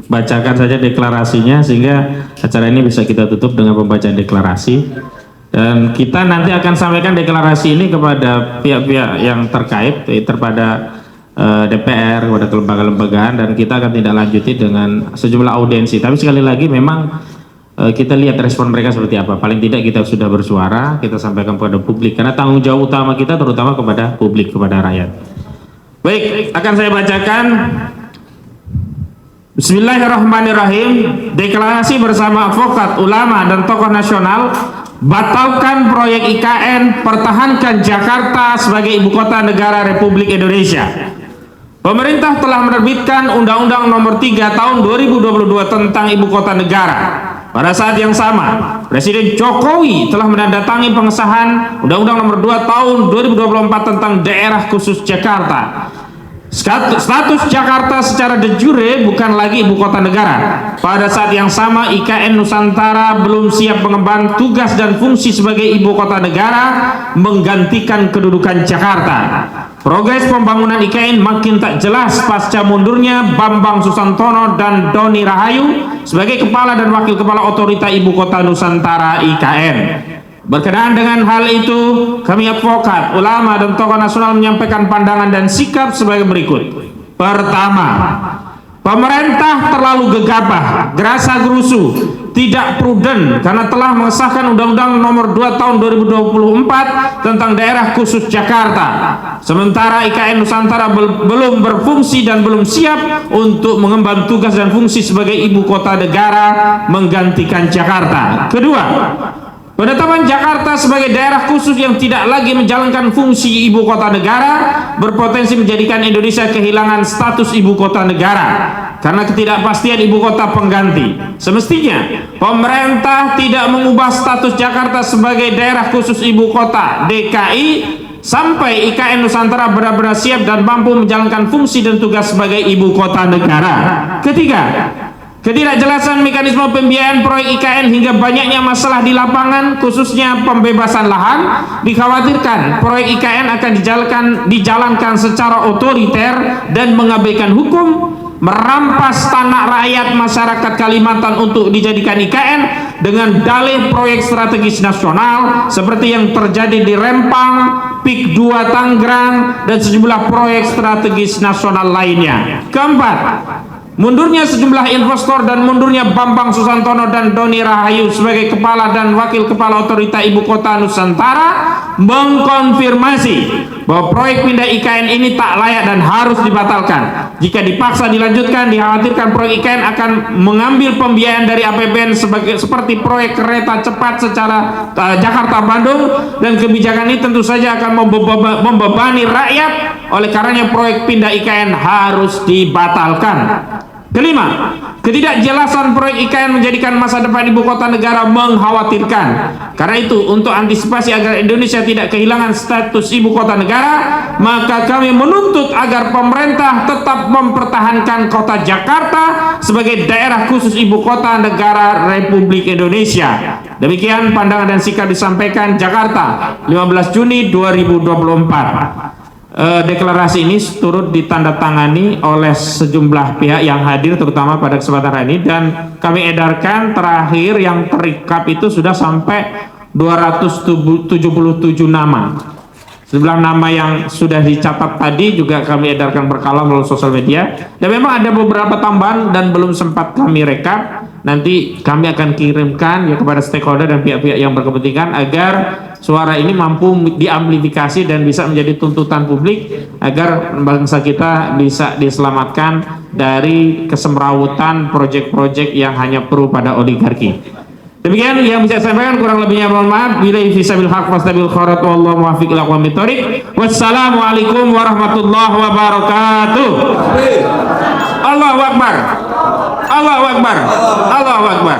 bacakan saja deklarasinya sehingga acara ini bisa kita tutup dengan pembacaan deklarasi, dan kita nanti akan sampaikan deklarasi ini kepada pihak-pihak yang terkait, kepada DPR, kepada kelembagaan-lembagaan, dan kita akan tidak lanjuti dengan sejumlah audiensi. Tapi sekali lagi memang kita lihat respon mereka seperti apa. Paling tidak kita sudah bersuara, kita sampaikan kepada publik, karena tanggung jawab utama kita terutama kepada publik, kepada rakyat. Baik, akan saya bacakan. Bismillahirrahmanirrahim. Deklarasi bersama advokat, ulama, dan tokoh nasional. Batalkan proyek IKN, pertahankan Jakarta sebagai ibu kota negara Republik Indonesia. Pemerintah telah menerbitkan Undang-Undang Nomor 3 Tahun 2022 tentang Ibu Kota Negara. Pada saat yang sama, Presiden Jokowi telah menandatangani pengesahan Undang-Undang Nomor 2 Tahun 2024 tentang Daerah Khusus Jakarta. Status Jakarta secara de jure bukan lagi ibu kota negara. Pada saat yang sama, IKN Nusantara belum siap mengemban tugas dan fungsi sebagai ibu kota negara menggantikan kedudukan Jakarta. Progres pembangunan IKN makin tak jelas pasca mundurnya Bambang Susantono dan Doni Rahayu sebagai kepala dan wakil kepala otorita ibu kota Nusantara IKN. Berkenaan dengan hal itu, kami advokat, ulama, dan tokoh nasional menyampaikan pandangan dan sikap sebagai berikut. Pertama, pemerintah terlalu gegabah, gerasa gerusu, tidak prudent karena telah mengesahkan Undang-Undang Nomor 2 Tahun 2024 tentang Daerah Khusus Jakarta. Sementara IKN Nusantara belum berfungsi dan belum siap untuk mengemban tugas dan fungsi sebagai ibu kota negara menggantikan Jakarta. Kedua, penetapan Jakarta sebagai daerah khusus yang tidak lagi menjalankan fungsi ibu kota negara berpotensi menjadikan Indonesia kehilangan status ibu kota negara karena ketidakpastian ibu kota pengganti. Semestinya pemerintah tidak mengubah status Jakarta sebagai daerah khusus ibu kota DKI sampai IKN Nusantara benar-benar siap dan mampu menjalankan fungsi dan tugas sebagai ibu kota negara. Ketiga, ketidakjelasan mekanisme pembiayaan proyek IKN hingga banyaknya masalah di lapangan, khususnya pembebasan lahan, dikhawatirkan proyek IKN akan dijalankan secara otoriter dan mengabaikan hukum, merampas tanah rakyat masyarakat Kalimantan untuk dijadikan IKN dengan dalih proyek strategis nasional seperti yang terjadi di Rempang, PIK 2 Tangerang, dan sejumlah proyek strategis nasional lainnya. Keempat, mundurnya sejumlah investor dan mundurnya Bambang Susantono dan Doni Rahayu sebagai kepala dan wakil kepala otorita ibu kota Nusantara mengkonfirmasi bahwa proyek pindah IKN ini tak layak dan harus dibatalkan. Jika dipaksa dilanjutkan, dikhawatirkan proyek IKN akan mengambil pembiayaan dari APBN seperti proyek kereta cepat secara Jakarta-Bandung, dan kebijakan ini tentu saja akan membebani rakyat. Oleh karenanya proyek pindah IKN harus dibatalkan. Kelima, ketidakjelasan proyek IKN menjadikan masa depan ibu kota negara mengkhawatirkan. Karena itu, untuk antisipasi agar Indonesia tidak kehilangan status ibu kota negara, maka kami menuntut agar pemerintah tetap mempertahankan kota Jakarta sebagai daerah khusus ibu kota negara Republik Indonesia. Demikian pandangan dan sikap disampaikan Jakarta, 15 Juni 2024. Deklarasi ini turut ditandatangani oleh sejumlah pihak yang hadir terutama pada kesempatan hari ini, dan kami edarkan terakhir yang terikap itu sudah sampai 277 nama. Sejumlah nama yang sudah dicatat tadi juga kami edarkan berkala melalui sosial media, dan memang ada beberapa tambahan dan belum sempat kami rekap. Nanti kami akan kirimkan ya kepada stakeholder dan pihak-pihak yang berkepentingan agar suara ini mampu diamplifikasi dan bisa menjadi tuntutan publik agar bangsa kita bisa diselamatkan dari kesemrawutan proyek-proyek yang hanya perlu pada oligarki. Demikian yang bisa saya sampaikan, kurang lebihnya mohon maaf. Billahi fisabil haq wastabil kharat wallahu muwaffiq ila aqwamit thoriq. Wassalamualaikum warahmatullahi wabarakatuh. Allahu akbar. Allahu akbar. Allahu akbar.